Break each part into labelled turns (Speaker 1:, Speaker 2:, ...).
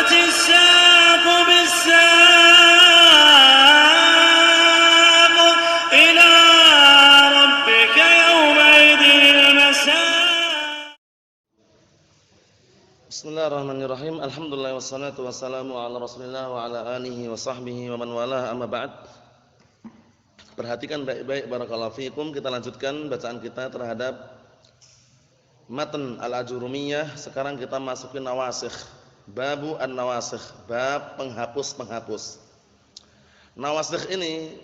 Speaker 1: والتفت الساق بالساق إلى ربك يومئذ المساق.
Speaker 2: Bismillahirrahmanirrahim. Alhamdulillah wassalatu wassalamu ala Rasulillah wa ala alihi wa sahbihi wa man walah, amma ba'd. Perhatikan baik-baik barakallahu fikum. Kita lanjutkan bacaan kita terhadap matan Al-Ajurumiyah. Sekarang kita masukin nawasikh. Babu an-nawasikh, bab penghapus-penghapus. Nawasikh ini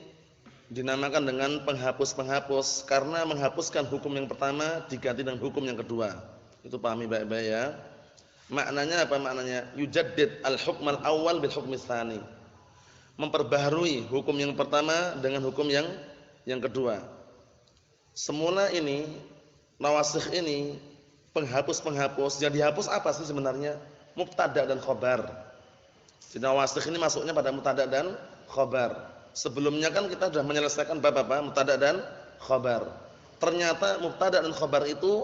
Speaker 2: dinamakan dengan penghapus-penghapus karena menghapuskan hukum yang pertama diganti dengan hukum yang kedua. Itu pahami baik-baik ya. Maknanya apa maknanya? Yujaddid al-hukm al-awwal bil hukm ats-tsani. Memperbaharui hukum yang pertama dengan hukum yang kedua. Semula ini nawasikh ini penghapus-penghapus, yang dihapus apa sih sebenarnya? Mubtada dan khobar. Jadi nawasikh ini masuknya pada mubtada dan khobar. Sebelumnya kan kita sudah menyelesaikan bab apa? Mubtada dan khobar. Ternyata mubtada dan khobar itu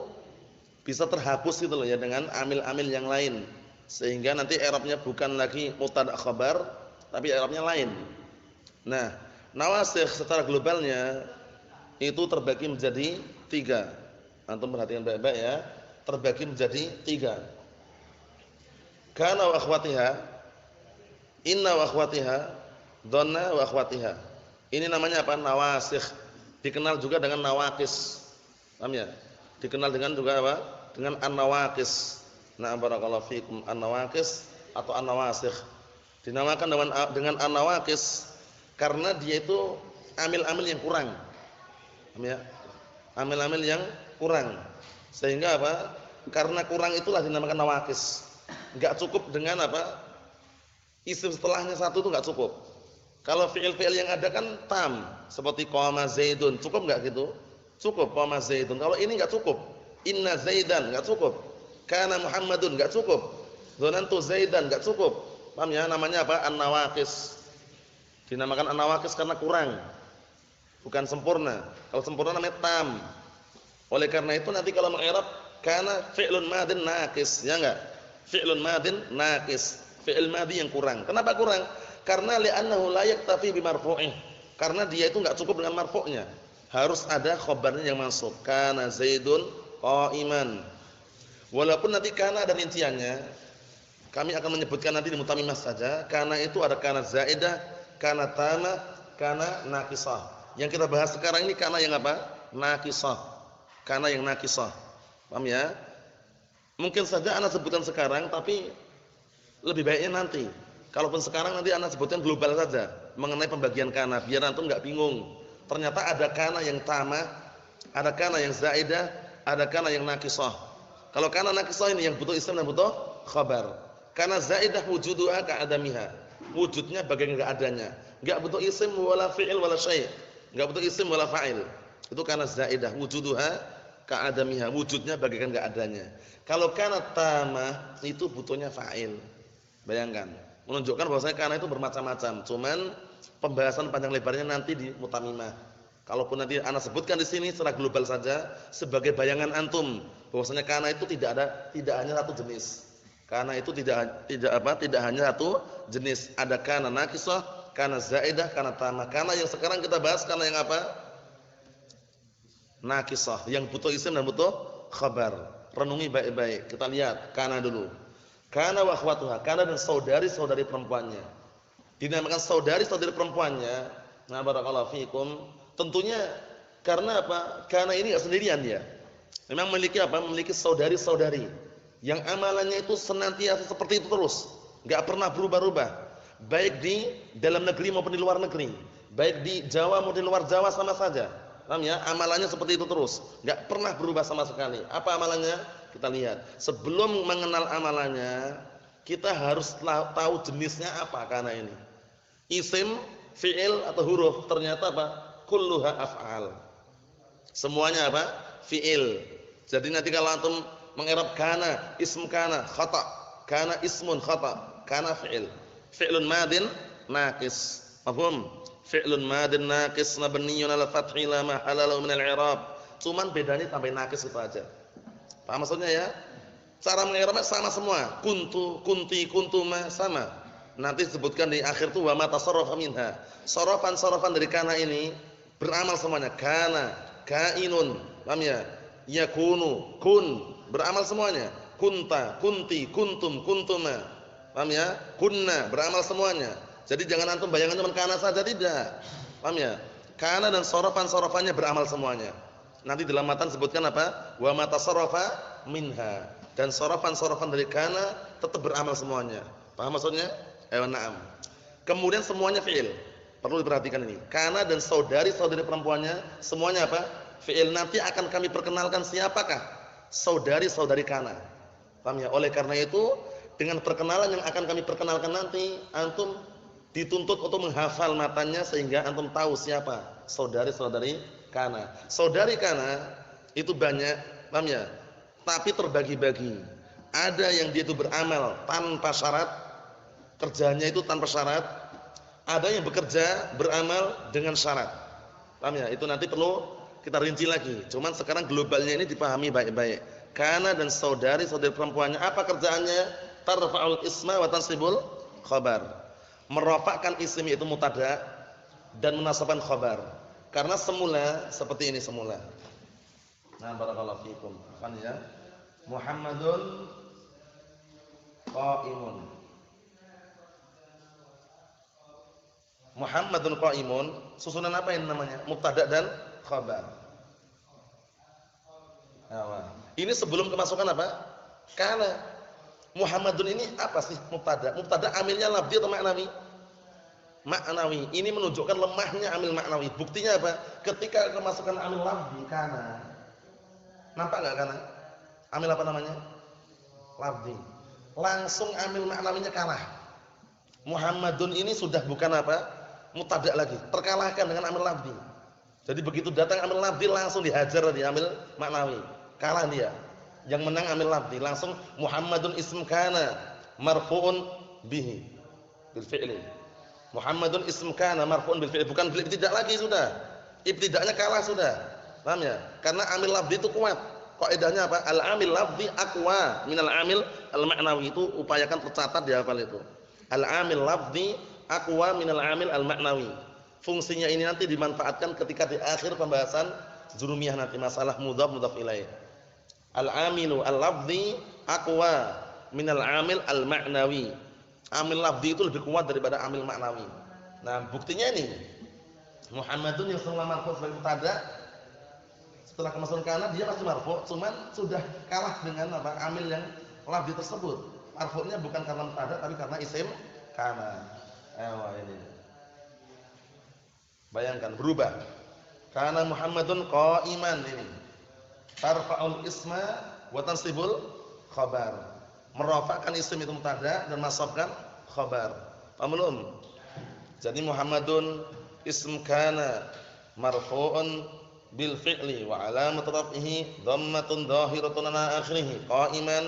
Speaker 2: bisa terhapus gitu loh ya dengan amil-amil yang lain. Sehingga nanti i'rabnya bukan lagi mubtada khobar, tapi i'rabnya lain. Nah, nawasikh secara globalnya itu terbagi menjadi 3. Antum perhatikan baik-baik ya. Terbagi menjadi 3. Kana wa akhwatiha, inna wa akhwatiha, dhanna wa akhwatiha. Ini namanya apa? Nawasikh. Dikenal juga dengan nawaqis. Paham ya? Dikenal dengan juga apa? Dengan an-nawaqis. Na'am barakallahu fikum, an-nawaqis atau an-nawasikh. Dinamakan dengan an-nawaqis karena dia itu amil-amil yang kurang. Paham ya? Amil-amil yang kurang. Sehingga apa? Karena kurang itulah dinamakan nawaqis. Enggak cukup dengan apa? Isim setelahnya satu itu enggak cukup. Kalau fi'il-fi'il yang ada kan tam, seperti qama zaidun, cukup enggak gitu? Cukup qama zaidun. Kalau ini enggak cukup. Inna zaidan enggak cukup. Kana Muhammadun enggak cukup. Dzanantu zaidan enggak cukup. Paham ya? Namanya apa? An-nawaqis. Dinamakan an-nawaqis karena kurang. Bukan sempurna. Kalau sempurna namanya tam. Oleh karena itu nanti kalau mengi'rab kana fi'lun madin naqis, ya enggak? Fi'lun madin naqis. Fi'il madhi yang kurang. Kenapa kurang? Karena li'annahu la yaktafi bi marfu'ih. Karena dia itu enggak cukup dengan marfu'nya. Harus ada khabarnya yang mansub. Kana Zaidun qa'iman. Walaupun nanti kana ada rinciannya, kami akan menyebutkan nanti di mutamimah saja. Kana itu ada kana zaidah, kana tamah, kana naqisah. Yang kita bahas sekarang ini kana yang apa? Naqisah. Kana yang naqisah. Paham ya? Mungkin saja ana sebutkan sekarang tapi lebih baiknya nanti. Kalaupun sekarang nanti ana sebutkan global saja mengenai pembagian kana biar antum enggak bingung. Ternyata ada kana yang tamah, ada kana yang zaidah, ada kana yang naqisah. Kalau kana naqisah ini yang butuh isim dan butuh khabar. Karena zaidah wujuduha ka'adamiha. Wujudnya bagian enggak adanya. Enggak butuh isim wala fi'il wala syai'. Enggak butuh isim wala fa'il. Itu karena zaidah wujuduha ka'adamiha. Wujudnya bagian enggak adanya. Kalau kana tamah itu butuhnya fa'il. Bayangkan. Menunjukkan bahwasanya kana itu bermacam-macam. Cuman pembahasan panjang lebarnya nanti di mutamimah. Kalaupun nanti ana sebutkan di sini secara global saja sebagai bayangan antum bahwasanya kana itu tidak hanya satu jenis. Karena itu tidak hanya satu jenis. Ada kana naqisah, kana zaidah, kana tamah. Kana yang sekarang kita bahas kana yang apa? Naqisah, yang butuh isim dan butuh khabar. Renungi baik-baik. Kita lihat kana dulu. Kana wa akhwatuha, kana dan saudari-saudari perempuannya. Dinamakan saudari-saudari perempuannya. Nah, barakallahu fikum. Tentunya karena apa? Kana ini enggak sendirian dia. Memang memiliki apa? Memiliki saudari-saudari yang amalannya itu senantiasa seperti itu terus, enggak pernah berubah-ubah, baik di dalam negeri maupun di luar negeri, baik di Jawa maupun di luar Jawa sama saja. Paham ya? Amalannya seperti itu terus, enggak pernah berubah sama sekali. Apa amalannya? Kita lihat. Sebelum mengenal amalannya, kita harus tahu jenisnya apa kana ini. Isim, fi'il atau huruf? Ternyata apa? Kulluha af'al. Semuanya apa? Fi'il. Jadi nanti kalau antum mengi'rab kana, ism kana, khata. Kana ismun khata, kana fi'il. Fi'lun madin naqis. Paham? Fi'lun madin naqis mabniyyun 'ala fathi la mahalla lahu min al-i'rab. Cuman bedanya tambah naqis itu aja. Paham maksudnya ya? Cara mengi'rabnya sama semua. Kuntu, kunti, kuntuma sama. Nanti disebutkan di akhir itu wa ma tasarrafa minha. Sorofan-sorofan dari kana ini beramal semuanya. Kana, kainun, paham ya? Yakunu, kun, beramal semuanya. Kunta, kunti, kuntum, kuntuma. Paham ya? Kunna, beramal semuanya. Jadi jangan antum bayangan cuma kana saja, tidak. Paham ya? Kana dan sorofan-sorofannya beramal semuanya. Nanti dalam matan sebutkan apa? Wa ma tasarrafa minha. Dan sorofan-sorofan dari kana tetap beramal semuanya. Paham maksudnya? Na'am. Kemudian semuanya fi'il. Perlu diperhatikan ini. Kana dan saudari-saudari perempuannya semuanya apa? Fi'il. Nanti akan kami perkenalkan siapakah saudari-saudari kana. Paham ya? Oleh karena itu, dengan perkenalan yang akan kami perkenalkan nanti, antum dituntut untuk menghafal matanya sehingga antum tahu siapa saudari-saudari kana. Saudari kana itu banyak, paham ya? Tapi terbagi-bagi. Ada yang dia itu beramal tanpa syarat, kerjanya itu tanpa syarat. Ada yang bekerja beramal dengan syarat. Paham ya? Itu nanti perlu kita rinci lagi. Cuman sekarang globalnya ini dipahami baik-baik. Kana dan saudari-saudari perempuannya apa kerjaannya? Tarfa'ul isma wa tansibul khabar. Merofakkan isim itu mutada dan menasabkan khabar. Karena semula seperti ini semula. Nah, barakallahu fikum. Afan ya. Muhammadun qaimun. Muhammadun qaimun, susunan apa ini namanya? Mubtada dan khabar. Nah, ini sebelum kemasukan apa? Kana. Muhammadun ini apa sih mubtada? Mubtada amilnya lafzi atau maknawi? Maknawi. Ini menunjukkan lemahnya amil maknawi. Buktinya apa? Ketika kemasukan amil lafzi kana. Nampak enggak kana? Amil apa namanya? Lafzi. Langsung amil maknawinya kalah. Muhammadun ini sudah bukan apa? Mubtada lagi. Terkalahkan dengan amil lafzi. Jadi begitu datang amil lafzi langsung dihajar di amil maknawi. Kalah dia. Yang menang amil lafzi langsung Muhammadun ism kana marfu'un bihi bil fi'li. Muhammadun ism kana marfu'un bil fi'li, bukan bil ibtida lagi sudah. Ibtidanya kalah sudah. Paham ya? Karena amil lafzi itu kuat. Kaidahnya apa? Al amil lafzi aqwa minal amil al ma'nawi. Itu upayakan tercatat di hafal itu. Al amil lafzi aqwa minal amil al ma'nawi. Fungsinya ini nanti dimanfaatkan ketika di akhir pembahasan jurumiyah nanti masalah mudhaf mudhaf ilaih. Al-amilu al-lafzi aqwa minal amil al-ma'nawi. Amil lafzi itu lebih kuat daripada amil maknawi. Nah, buktinya ini. Muhammadun yang semula marfu' sebagai mubtada, setelah kemasukan kana dia masih marfu', cuman sudah kalah dengan apa? Amil yang lafzi tersebut. Marfu'nya bukan karena mubtada tapi karena isim kana. Ini. Bayangkan berubah. Kana Muhammadun qa'iman ini. Tarfa'ul isma wa tansibul khabar. Merafa'kan isim itu mubtada dan nasabkan khabar. Paham belum? Jadi Muhammadun ism kana marfu'un bil fi'li wa 'alamat raf'ihi dhammatun dhahiratun 'ala akhirih. Qa'iman.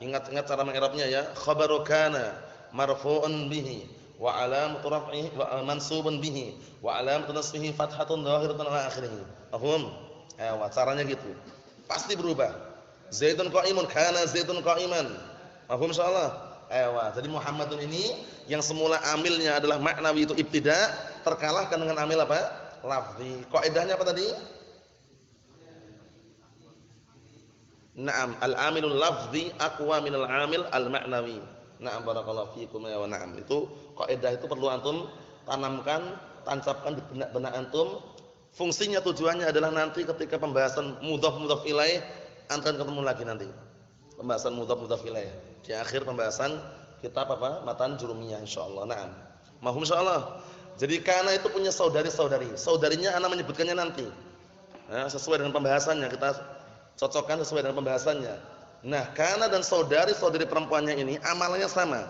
Speaker 2: Ingat-ingat cara mengi'rabnya ya. Khabaru kana marfu'un bihi wa 'alamat raf'ihi wa mansubun bihi wa 'alamat nasbihi fathatun dhahiratun 'ala akhirih. Paham? Caranya gitu. Pasti berubah. Zaidun qa'imun kana Zaidun qa'iman. Paham insyaallah? Jadi Muhammadun ini yang semula amilnya adalah maknawi itu ibtida, terkalahkan dengan amil apa? Lafzi. Kaidahnya apa tadi? Naam, al-amilul lafzi aqwa minal amil al-ma'nawi. Naam barakallahu fiikum ya wa na'am. Itu kaidah itu perlu antum tanamkan, tancapkan di benak-benak antum. Fungsinya tujuannya adalah nanti ketika pembahasan mudhaf mudhaf ilaih akan ketemu lagi nanti. Pembahasan mudhaf mudhaf ilaih di akhir pembahasan kitab apa? Matan jurumiyah insyaallah. Naam. Mahum insyaallah. Jadi kana itu punya saudari-saudari. Saudarinya ana menyebutkannya nanti. Sesuai dengan pembahasannya kita cocokkan sesuai dengan pembahasannya. Nah, kana dan saudari-saudari perempuannya ini amalnya sama.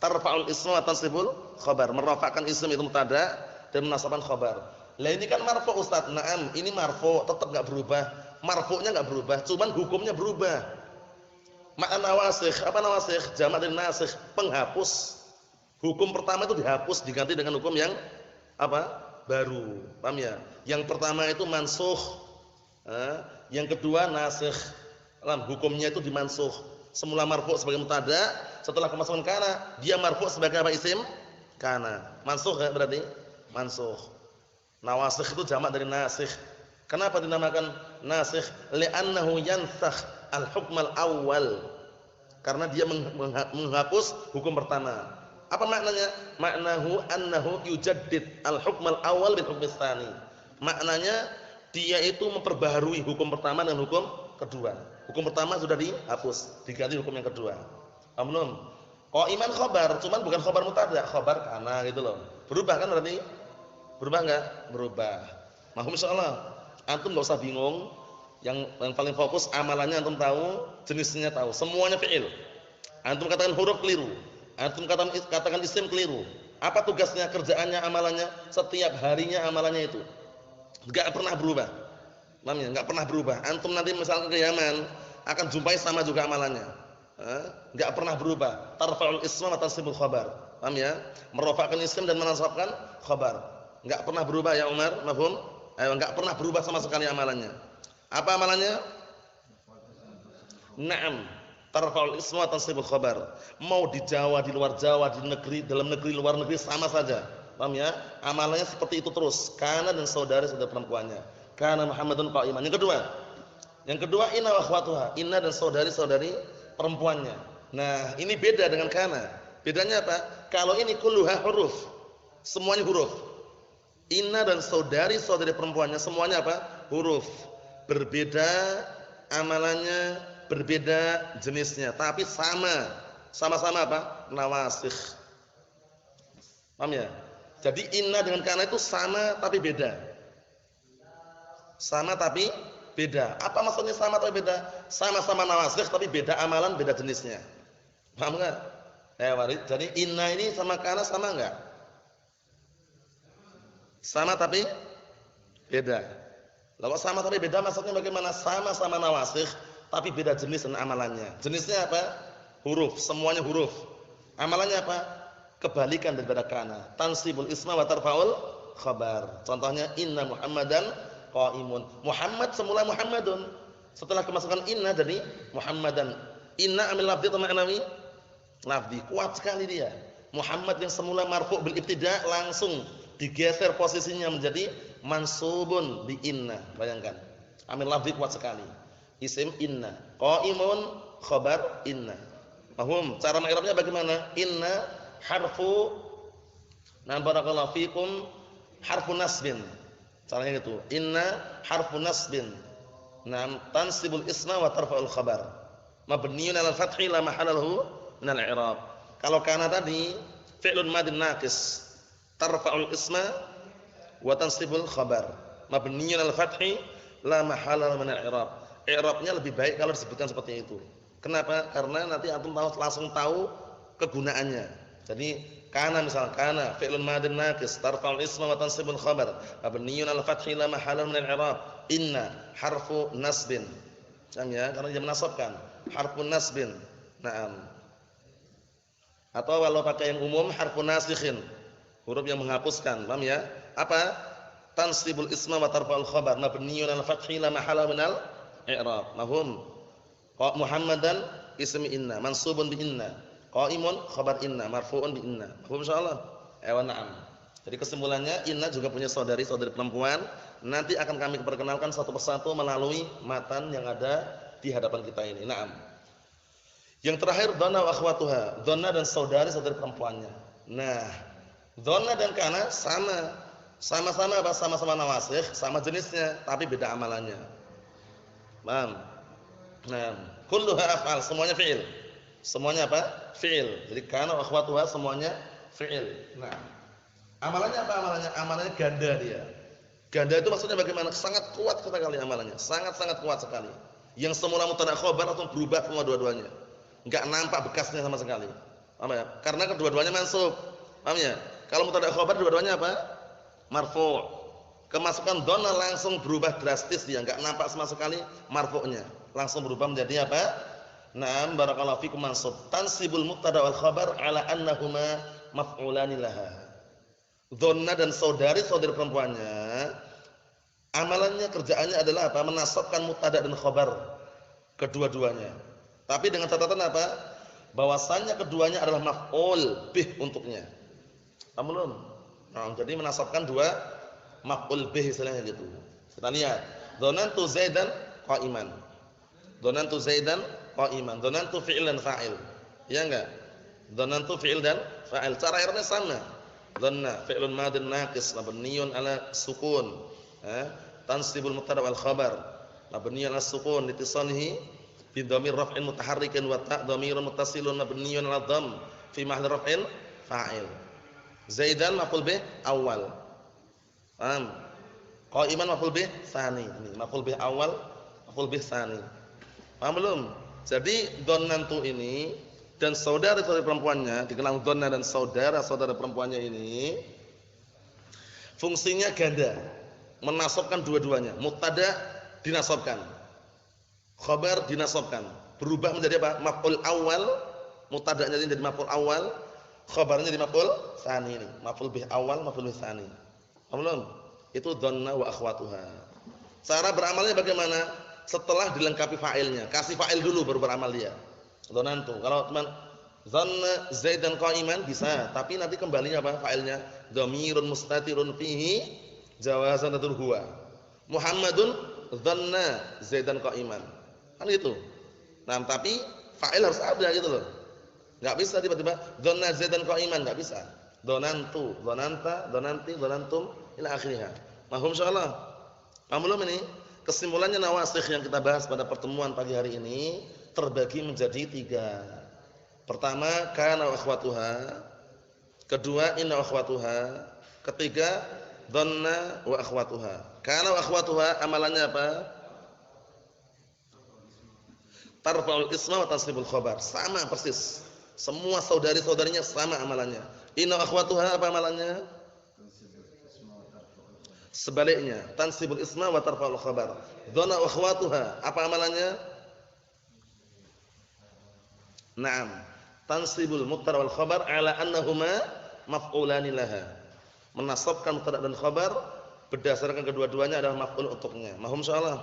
Speaker 2: Tarfa'ul isma wa tansibul khabar. Merafa'kan isim itu mubtada dan menasabkan khabar. Lah ini kan marfu' Ustaz. Naam, ini marfu' tetap enggak berubah. Marfu'nya enggak berubah, cuman hukumnya berubah. Makna nawasikh, apa nawasikh? Jamak dari nasikh, penghapus. Hukum pertama itu dihapus diganti dengan hukum yang apa? Baru. Paham ya? Yang pertama itu mansukh. Yang kedua nasikh. Hukumnya itu dimansukh. Semula marfu sebagai mubtada, setelah kemasukan kana, dia marfu sebagai apa isim? Kana. Mansukh ya berarti? Mansukh. Nawasikh itu jamak dari nasikh. Kenapa dinamakan nasikh? Li'annahu yansakh al-hukm al-awwal. Karena dia menghapus hukum pertama. Apa maknanya? Maknahu annahu yujaddid al-hukm al-awwal bil hukm tsani. Maknanya dia itu memperbaharui hukum pertama dengan hukum kedua. Hukum pertama sudah dihapus, diganti hukum yang kedua. Paham belum? Qaiman khabar, cuman bukan khabar mubtada, khabar kana gitu loh. Berubah kan berarti? Berubah enggak? Berubah. Mahum insyaallah. Antum enggak usah bingung. Yang paling fokus amalannya antum tahu, jenisnya tahu, semuanya fi'il. Antum katakan huruf keliru. Antum katakan isim keliru. Apa tugasnya, kerjaannya, amalannya? Setiap harinya amalannya itu. Enggak pernah berubah. Paham ya? Enggak pernah berubah. Antum nanti misalkan ke Yaman akan jumpai sama juga amalannya. Enggak pernah berubah. Tarfa'ul isma wa tansibul khabar. Paham ya? Merofakkan isim dan menasabkan khabar. Enggak pernah berubah ya Umar, mafhum? Enggak pernah berubah sama sekali amalannya. Apa amalannya? Naam. Tarfa'ul isma wa tansibul khabar. Mau di Jawa, di luar Jawa, di negeri, dalam negeri, luar negeri sama saja. Paham ya? Amalannya seperti itu terus. Kana dan saudara-saudara perempuannya. Kana Muhammadun qa'iman. Yang kedua inna wa akhwatuha. Inna dan saudari-saudari perempuannya. Nah, ini beda dengan kana. Bedanya apa? Kalau ini kulluha huruf. Semuanya huruf. Inna dan saudari-saudari perempuannya semuanya apa? Huruf. Berbeda amalannya, berbeda jenisnya, tapi sama-sama apa? Nawasikh. Paham ya? Jadi inna dengan kana itu sama tapi beda. Sama tapi beda. Apa maksudnya sama tapi beda? Sama-sama nawasikh tapi beda amalan, beda jenisnya. Paham enggak? Warid. Jadi inna ini sama kana sama enggak? Sama tapi beda. Lalu sama tapi beda maksudnya bagaimana? Sama-sama nawasikh tapi beda jenis dan amalannya. Jenisnya apa? Huruf, semuanya huruf. Amalannya apa? Kebalikan daripada kana. Tansibul isma wa tarfa'ul khabar. Contohnya inna Muhammadan qaimun. Muhammad semula Muhammadun. Setelah kemasukan inna dari Muhammadan. Inna amil lafzi atau ma'nawi? Lafzi. Kuat sekali dia. Muhammad yang semula marfu' bil ibtida' langsung digeser posisinya menjadi mansubun bi inna. Bayangkan. Amil lafzi kuat sekali. Isim inna. Qaimun khabar inna. Paham? Cara ma'rifnya bagaimana? Inna harfu barakallahu fikum harfu nasbin. Caranya gitu. Inna harfu nasbin. Tansibul isma wa tarfa'ul khabar. Mabniun 'alal fathi la mahalla lahu min al-i'rab. Kalau kana tadi fi'lun madin naqis. Tarfa'ul isma wa tansibul khabar. Mabniun 'alal fathi la mahalla lahu min al-i'rab. I'rabnya lebih baik kalau disebutkan seperti itu. Kenapa? Karena nanti antum langsung tahu kegunaannya. Jadi kana misal kana fi'lun madin naqis tarfa'ul isma wa tansibul khabar mabniun 'alal fathi la mahalla min al-i'rab. Inna harfu nasbin. Paham ya? Karena dia menasabkan harfu nasbin. Naam. Atau kalau pakai yang umum harfu nasikhin. Huruf yang menghapuskan. Paham ya? Apa? Tansibul isma wa tarfa'ul khabar mabniun 'alal fathi la mahalla min al-i'rab. Mafhum? Muhammadan ismi inna mansubun bi inna. Qaimun khabar inna marfu'un bi inna. Paham insyaallah? Na'am. Jadi kesimpulannya inna juga punya saudari-saudari perempuan. Nanti akan kami perkenalkan satu persatu melalui matan yang ada di hadapan kita ini. Na'am. Yang terakhir dhanna wa akhwatuha. Dhanna dan saudari-saudari perempuannya. Nah, dhanna dan kana sama. Sama-sama apa? Sama-sama nawasikh, sama jenisnya, tapi beda amalannya. Paham? Nah, kulluha af'al, semuanya fi'il. Semuanya apa? Fi'il. Jadi kana wa akhwatuha semuanya fi'il. Nah, amalannya apa amalannya? Amalannya ganda dia. Ganda itu maksudnya bagaimana? Sangat kuat sekali amalannya. Sangat-sangat kuat sekali. Yang semula mubtada khabar atau berubah semua dua-duanya. Enggak nampak bekasnya sama sekali. Paham ya? Karena kedua-duanya mansub. Paham ya? Kalau mubtada khabar dua-duanya apa? Marfu'. Kemasukan dhanna langsung berubah drastis dia, enggak nampak sama sekali marfu'nya. Langsung berubah menjadi apa? Naam barakallahu fikum mansub. Tansibul mubtada wal khabar ala annahuma maf'ulani laha. Dhanna dan saudari-saudari perempuannya amalannya kerjaannya adalah apa? Menasabkan mubtada dan khabar kedua-duanya. Tapi dengan catatan apa? Bahwasannya keduanya adalah maf'ul bih untuknya. Paham belum? Nah, jadi menasabkan dua maf'ul bih istilahnya gitu. Kita lihat. Dhanantu Zaidan qa'iman. Dhanantu Zaidan qa'iman. Dhanantu fi'il dan fa'il. Iya enggak? Dhanantu fi'il dan fa'il. Cara i'rabnya sama. Dhanna fi'lun madin naqis mabniun ala sukun. Tansibul mubtada wal khabar. Mabniun ala sukun litisanihi bi dhamir raf'in mutaharrikin wa ta' dhamirun muttasilun mabniun ala dhamm fi mahalli raf'in fa'il. Zaidan maf'ul bih awal. Paham? Qa'iman maf'ul bih tsani. Ini maf'ul bih awal, maf'ul bih tsani. Paham belum? Jadi dhannantu ini dan saudara-saudara perempuannya, dikenal dhanna dan saudara-saudara perempuannya ini fungsinya ganda, menasabkan dua-duanya. Mubtada dinasabkan, khabar dinasabkan, berubah menjadi apa? Maf'ul awal, mubtada'nya jadi maf'ul awal, khabarnya jadi maf'ul tsani ini. Maf'ul bih awal, maf'ul bih tsani. Paham belum? Itu dhanna wa akhwatuha. Cara beramalnya bagaimana? Setelah dilengkapi fa'ilnya, kasih fa'il dulu baru beramal dia. Dhanantu. Kalau teman dhanna Zaidan qa'iman bisa, tapi nanti kembalinya apa fa'ilnya? Dhamirun mustatirun fihi jawazan huwa. Muhammadun dhanna Zaidan qa'iman. Kan gitu. Nah, tapi fa'il harus ada gitu loh. Enggak bisa tiba-tiba dhanna Zaidan qa'iman, enggak bisa. Dhanantu, dhananta, dhananti, dhanantum ila akhirnya. Mahum insyaallah. Paham belum ini? Kesimpulannya nawasikh yang kita bahas pada pertemuan pagi hari ini terbagi menjadi 3. Pertama, kana wa akhwatuha. Kedua, inna wa akhwatuha. Ketiga, dhanna wa akhwatuha. Kana wa akhwatuha amalannya apa? Tarfa'ul isma wa tansibul khabar. Sama persis. Semua saudari-saudarinya sama amalannya. Inna wa akhwatuha apa amalannya? Sebaliknya, tansibul isma wa tarfa'ul khabar. Dhanna wa akhwatuha apa amalannya? Naam, tansibul mubtada wal khabar ala annahuma maf'ulani laha. Menasabkan mubtada dan khabar berdasarkan kedua-duanya adalah maf'ul untuknya. Mahum insyaallah.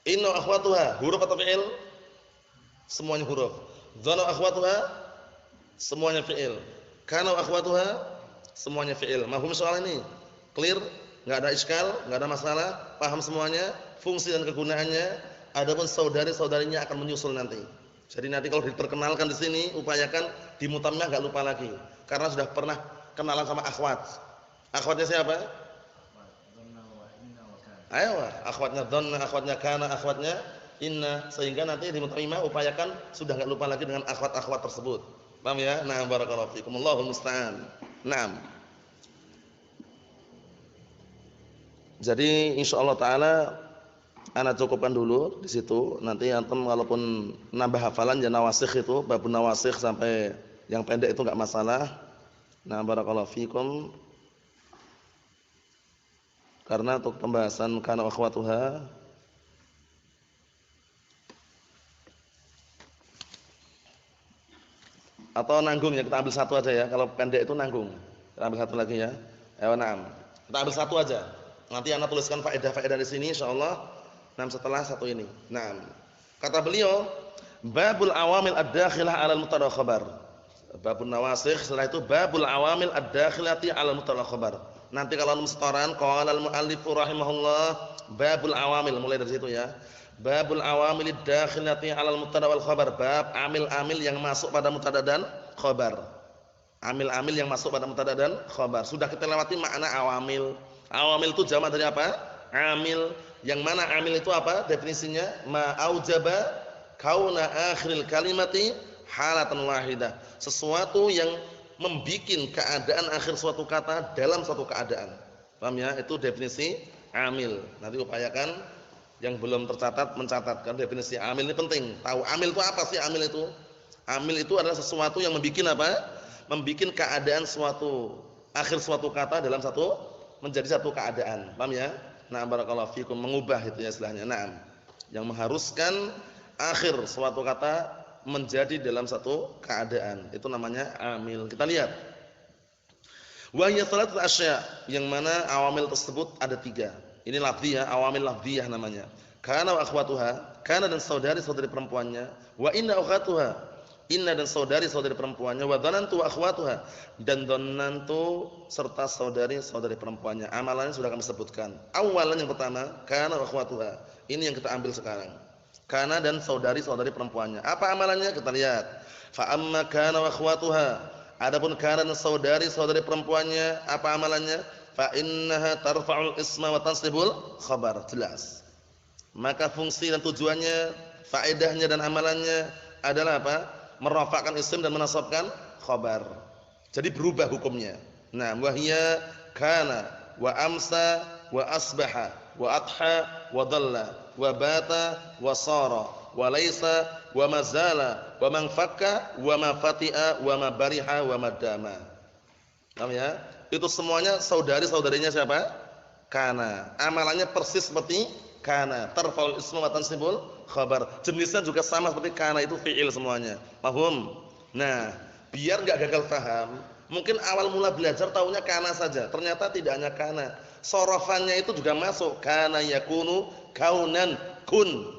Speaker 2: Inna wa akhwatuha huruf atau fi'il? Semuanya huruf. Dhanna wa akhwatuha semuanya fi'il. Kana wa akhwatuha semuanya fi'il. Mahum soal ini? Clear? Enggak ada iskal, enggak ada masalah, paham semuanya, fungsi dan kegunaannya. Adapun saudari-saudarinya akan menyusul nanti. Jadi nanti kalau diperkenalkan di sini, upayakan di mutammah enggak lupa lagi. Karena sudah pernah kenalan sama akhwat. Akhwatnya siapa? Ayo, akhwatnya dhanna, akhwatnya kana, akhwatnya inna, sehingga nanti di mutammah upayakan sudah enggak lupa lagi dengan akhwat-akhwat tersebut. Paham ya? Nah, barakallahu fikum. Allahul musta'an. Naam. Jadi insyaallah taala ana cukupkan dulu di situ. Nanti antum walaupun nambah hafalan ya nawasikh itu, bab nawasikh sampai yang pendek itu enggak masalah. Nah, barakallahu fikum. Karena untuk pembahasan kana akhwatuha atau nanggung ya, kita ambil satu aja ya. Kalau pendek itu nanggung. Kita ambil satu lagi ya. Ayo, naam. Kita ambil satu aja. Nanti ana tuliskan faedah-faedah di sini insyaallah. Nah, setelah satu ini. Nah, kata beliau, babul awamil ad-dakhilah 'alal mubtada khabar. Babun nawasikh, setelah itu babul awamil ad-dakhilati 'alal mubtada khabar. Nanti kalau setoran qala al-muallif rahimahullah babul awamil, mulai dari situ ya. Babul awamil ad-dakhilati 'alal mubtada wal khabar. Bab amil-amil yang masuk pada mubtada dan khabar. Amil-amil yang masuk pada mubtada dan khabar. Sudah kita lewati makna awamil. Awamil itu jamak dari apa? Amil. Yang mana amil itu apa? Definisinya ma aujaba kauna akhiril kalimati halatan wahidah. Sesuatu yang membikin keadaan akhir suatu kata dalam suatu keadaan. Paham ya? Itu definisi amil. Nanti upayakan yang belum tercatat mencatatkan definisi amil ini penting. Tahu amil itu apa sih amil itu? Amil itu adalah sesuatu yang membikin apa? Membikin keadaan suatu akhir suatu kata dalam satu menjadi satu keadaan. Paham ya? Nah, barakallahu fikum, mengubah itu ya istilahnya. Naam. Yang mengharuskan akhir suatu kata menjadi dalam satu keadaan. Itu namanya amil. Kita lihat. Wa hiya thalathatu asya', yang mana awamil tersebut ada 3. Ini lafziyah, awamil lafziyah namanya. Kana wa akhwatuha, kana dan saudari-saudari perempuannya, wa inna akhatuha, inna dan saudari-saudari perempuannya, wa dhanantu wa akhwatuha, dan dhanantu serta saudari-saudari perempuannya. Amalannya sudah kami sebutkan. Awalan yang pertama, kana wa akhwatuha. Ini yang kita ambil sekarang. Kana dan saudari-saudari perempuannya. Apa amalannya? Kita lihat. Fa amma kana wa akhwatuha. Adapun kana dan saudari-saudari perempuannya, apa amalannya? Fa innaha tarfa'ul isma wa tansibul khabar. Jelas. Maka fungsi dan tujuannya, faedahnya dan amalannya adalah apa? Merafa'kan isim dan menasabkan khabar. Jadi berubah hukumnya. Nah, wahia kana wa amsa wa asbaha wa adha wa dhalla wa bata wa sara wa laisa wa mazala wa man fakka wa ma fati'a wa ma bariha wa ma dama. Paham ya? Itu semuanya saudari-saudarinya siapa? Kana. Amalannya persis seperti kana, tarfa'ul isma wa tansibul khabar. Jenisnya juga sama seperti kana, itu fi'il semuanya. Paham? Nah, biar enggak gagal paham, mungkin awal mula belajar taunya kana saja. Ternyata tidak hanya kana. Sorofannya itu juga masuk. Kana yakunu kaunan kun.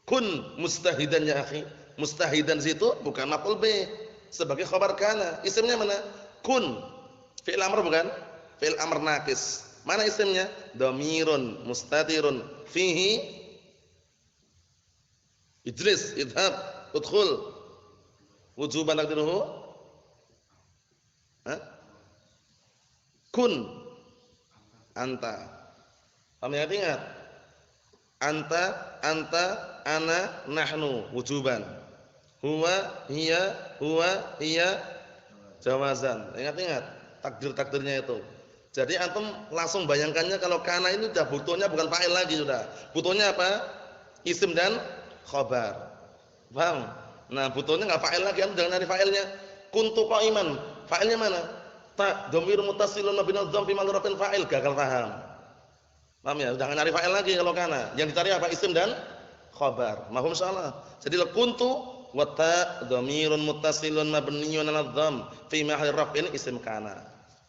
Speaker 2: Kun mustahidan ya akhi. Mustahidan situ bukan maf'ul bih sebagai khabar kana. Isimnya mana? Kun. Fi'il amr bukan? Fi'il amr naqis. Mana isimnya? Dhamirun mustatirun fihi ijlis, idhab, udkhul. Wujuban taqdiruhu kun anta. Paham ya? Ingat. Anta, ana, nahnu wujuban. Huwa, hiya jawazan. Ingat-ingat takdir-takdirnya itu. Jadi antum langsung bayangkannya kalau kana ini sudah butuhnya bukan fa'il lagi sudah. Butuhnya apa? Isim dan khabar. Paham? Nah, butuhnya enggak fa'il lagi, antum jangan nyari fa'ilnya. Kuntu qa'iman. Fa'ilnya mana? Ta, dhamir muttasilun mabniun dzam fi mahall raf'in fa'il. Gagal paham. Paham ya? Jangan nyari fa'il lagi kalau kana. Yang dicari apa? Isim dan khabar. Mahum insyaallah. Jadi kuntu wa ta dhamirun muttasilun mabniun 'ala dzam fi mahall raf'in isim kana.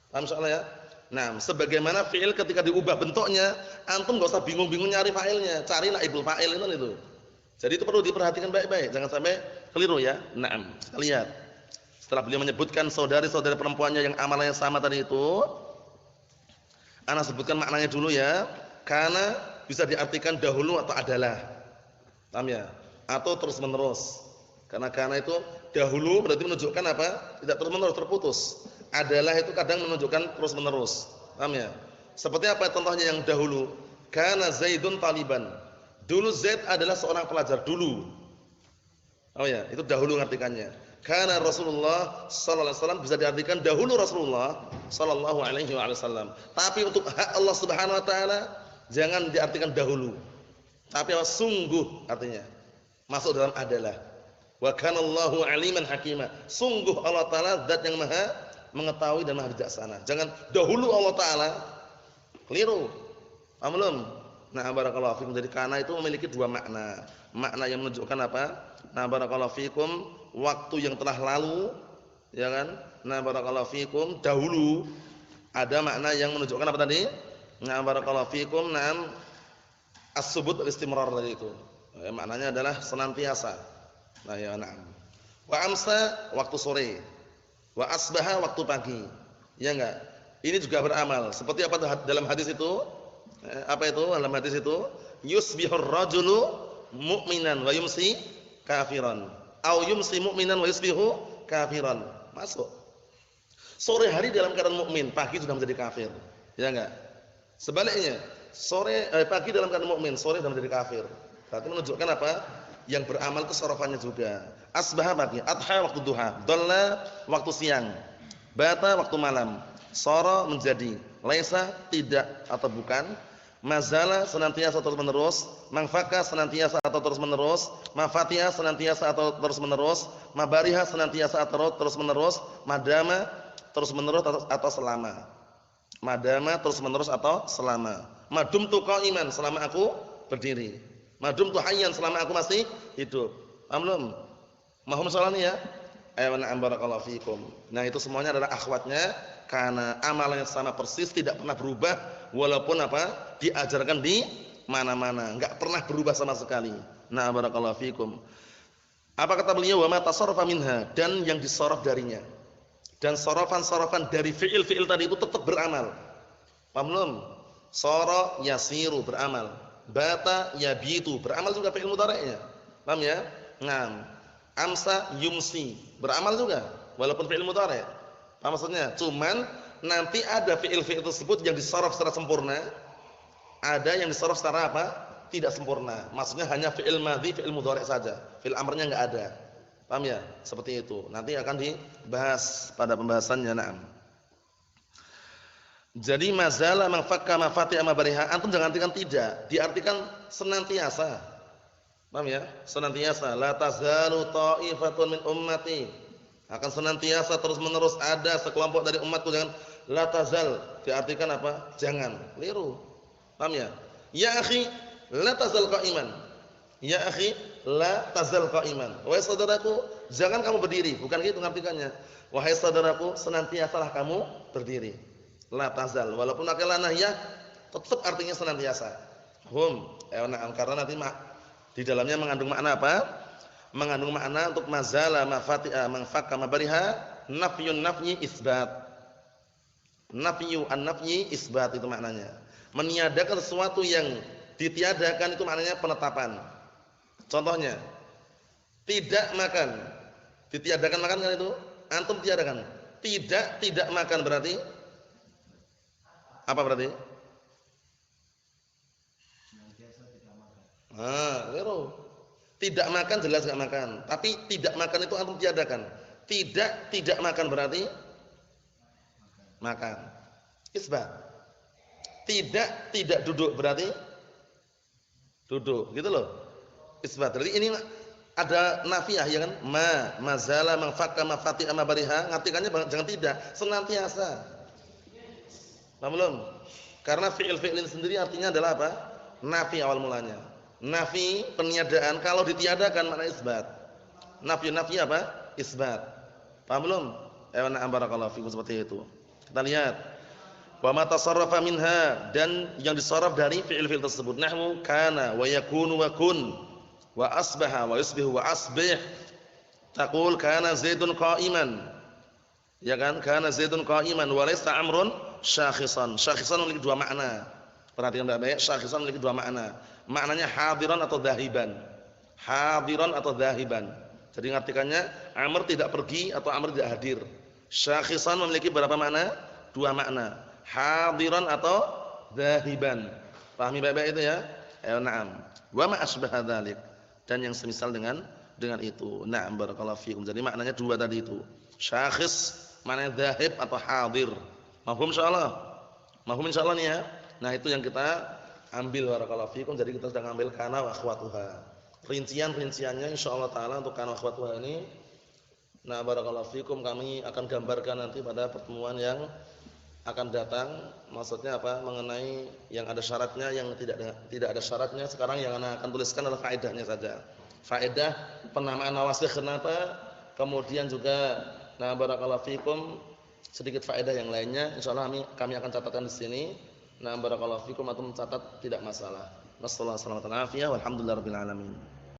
Speaker 2: Paham insyaallah ya? Nah, sebagaimana fi'il ketika diubah bentuknya, antum enggak usah bingung-bingung nyari fa'ilnya, cari naibul fa'il itu. Jadi itu perlu diperhatikan baik-baik, jangan sampai keliru ya. Naam, kita lihat. Setelah beliau menyebutkan saudari-saudari perempuannya yang amalannya sama tadi itu, ana sebutkan maknanya dulu ya. Kana bisa diartikan dahulu atau adalah. Paham ya? Atau terus-menerus. Karena kana itu dahulu berarti menunjukkan apa? Tidak terus-menerus, terputus. Adalah itu kadang menunjukkan terus-menerus. Paham ya? Seperti apa contohnya yang dahulu? Kana Zaidun taliban. Dulu Zaid adalah seorang pelajar dulu. Oh ya, itu dahulu ngartikannya. Kana Rasulullah sallallahu alaihi wasallam bisa diartikan dahulu Rasulullah sallallahu alaihi wasallam. Tapi untuk hak Allah Subhanahu wa taala jangan diartikan dahulu. Tapi apa? Sungguh artinya. Masuk dalam adalah. Wa kana Allahu aliman hakima. Sungguh Allah taala zat yang maha mengetahui dan maha bijaksana. Jangan dahulu Allah taala. Keliru. Paham belum? Nah, barakallahu fikum. Jadi kana itu memiliki dua makna. Makna yang menunjukkan apa? Nah, barakallahu fikum, waktu yang telah lalu, ya kan? Nah, barakallahu fikum, dahulu. Ada makna yang menunjukkan apa tadi? Nah, barakallahu fikum, na'am as-subut al-istimrar tadi itu. Ya, maknanya adalah senantiasa. Nah, ya na'am. Wa amsa waktu sore. Wa asbaha waktu pagi. Ya enggak? Ini juga beramal. Seperti apa dalam hadis itu? Apa itu dalam hadis itu? Yusbihur rajulu mu'minan wa yumsi kafiran. Au yumsi mu'minan wa yusbihu kafiran. Masuk. Sore hari dalam keadaan mukmin, pagi sudah menjadi kafir. Ya enggak? Sebaliknya, pagi dalam keadaan mukmin, sore sudah menjadi kafir. Berarti menunjukkan apa? Yang beramal itu sorofannya juga. Asbaha pagi, adha waktu duha, dhalla waktu siang, bata waktu malam, sara menjadi, laisa tidak atau bukan, mazala senantiasa terus menerus, mangfaka senantiasa atau terus menerus, mafatiha senantiasa atau terus menerus, mabariha senantiasa atau terus menerus, madama terus menerus atau selama. Madama terus menerus atau selama. Madumtu qa'iman selama aku berdiri. Madumtu hayyan selama aku masih hidup. Paham belum? Mahum soalnya ya. Ayo na'am barakallahu fikum. Nah, itu semuanya adalah akhwatnya karena amalannya sama persis, tidak pernah berubah walaupun apa? Diajarkan di mana-mana, enggak pernah berubah sama sekali. Nah, barakallahu fikum. Apa kata beliau? Wa ma tasarrafa minha, dan yang disorof darinya. Dan sorofan-sorofan dari fi'il-fi'il tadi itu tetap beramal. Paham belum? Sara yasiru beramal. Bata yabitu beramal juga fi'il mudhari'nya. Paham ya? Nah, amsa yumsi beramal juga walaupun fi'il mudhari'. Paham maksudnya? Cuman nanti ada fi'il-fi'il tersebut yang disorof secara sempurna, ada yang disorof secara apa? Tidak sempurna. Maksudnya hanya fi'il madhi, fi'il mudhari' saja. Fi'il amrnya enggak ada. Paham ya? Seperti itu. Nanti akan dibahas pada pembahasannya. Na'am. Jadi mazala man fakka mafatiha mabariha, antum jangan artikan tidak, diartikan senantiasa. Paham ya? Senantiasa. La tazalu ta'ifatun min ummati. Akan senantiasa terus-menerus ada sekelompok dari umatku. Jangan la tazal, diartikan apa? Jangan. Keliru. Paham ya? Ya akhi, la tazal qa'iman. Ya akhi, la tazal qa'iman. Wahai saudaraku, jangan kamu berdiri. Bukan gitu ngartikannya. Wahai saudaraku, senantiasalah kamu berdiri. La tazal. Walaupun akal nahyah, tetap artinya senantiasa. Karena nanti di dalamnya mengandung makna apa? Mengandung makna untuk mazala mafatiha manfakka mabariha, nafyun nafyi isbat. Nafyu an-nafyi isbat itu maknanya. Meniadakan sesuatu yang ditiadakan itu maknanya penetapan. Contohnya, tidak makan. Ditiadakan makan kan itu? Antum tiadakan. Tidak makan berarti apa berarti? Keliru. Tidak makan jelas enggak makan, tapi tidak makan itu antum tiadakan. Tidak makan berarti makan. Isbat. Tidak duduk berarti duduk, gitu loh. Isbat. Jadi ini ada nafiah ya kan? Mazala manfakka mafatiha mabariha, ngartikannya jangan tidak, senantiasa. Paham belum? Karena fi'il ini sendiri artinya adalah apa? Nafi awal mulanya. Nafi peniadaan, kalau ditiadakan makna isbat. Nafi apa? Isbat. Paham belum? Na'am barakallahu fikum, seperti itu. Kita lihat. Wa ma tasarrafa minha, dan yang disarraf dari fi'il-fi'il tersebut. Nahwu kana wa yakunu wa kun wa asbaha wa yusbihu wa asbih. Taqul kana Zaidun qa'iman. Ya kan? Kana Zaidun qa'iman wa laysa Amrun syakhisan. Syakhisan memiliki dua makna. Perhatikan baik-baik, syakhisan memiliki dua makna. Maknanya hadiran atau dhahiban. Hadiran atau dhahiban. Jadi ngartikannya Amr tidak pergi atau Amr tidak hadir. Syakhisan memiliki berapa makna? Dua makna. Hadiran atau dhahiban. Pahami baik-baik itu ya? Na'am. Wa ma asbaha dzalik. Dan yang semisal dengan itu. Na'am barakallahu fikum. Jadi maknanya dua tadi itu. Syakhis maknanya dhahib atau hadir. Mafhum insyaallah? Mafhum insyaallah nih ya. Nah, itu yang kita ambil barakallahu fikum. Jadi kita sedang ambil kana wa akhwatuha. Rincian-rinciannya insyaallah taala untuk kana wa akhwatuha ini, nah barakallahu fikum, kami akan gambarkan nanti pada pertemuan yang akan datang. Maksudnya apa? Mengenai yang ada syaratnya, yang tidak ada syaratnya. Sekarang yang akan tuliskan adalah faedahnya saja. Faedah penamaan nawasikh kenapa? Kemudian juga nah barakallahu fikum sedikit faedah yang lainnya. Insyaallah kami akan catatkan di sini. Nah barakallahu fikum, atau mencatat tidak masalah. Wassallallahu alaihi wasallam. Walhamdulillahirabbil alamin.